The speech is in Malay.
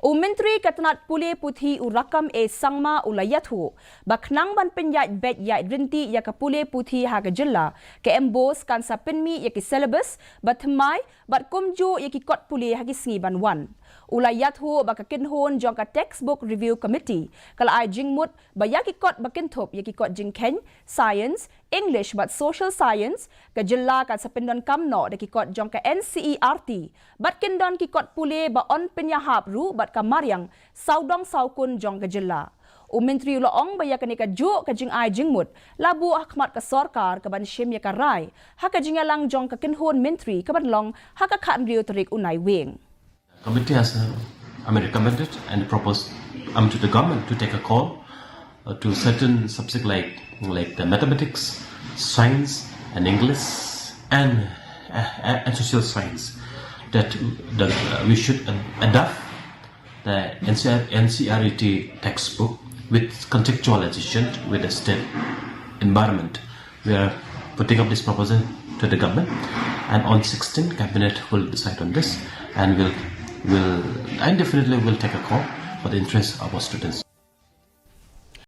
Myntri ka Tnad Pule Puthi urakam sangma ulayathu baknang ban penyat bet ya rinti ya ka Pule Puthi ha ka jilla ke Mbose kan sa Pinmi ya ki Syllabus bat Thymmai bat kumju ya ki kot Pule ha ki singi ban wan ulayathu baka kinhon jong ka textbook review committee kala ai jingmut ba ya ki kot bakin thop ya ki kot jingken science English but social science ka jilla ka sa pindon kamno de ki kot jong ka NCERT bat kindon ki kot Pule ba on penyahap ru bat Mariang saudong saukun jong ke jilla. Myntri uloong baya kanika ju ka jing ai jingmut labu ahmat ka sarkar ka ban shim ya ka rai ha ka jingalang jong ka kinhon Myntri ka ban long ha ka khan riu tarik unai wing. Committee has recommended and proposed to the government to take a call to certain subjects like the mathematics, science and English and social science that we should adapt the NCERT textbook with contextualization with the state environment. We are putting up this proposal to the government, and on 16 cabinet will decide on this, and will definitely take a call for the interest of our students.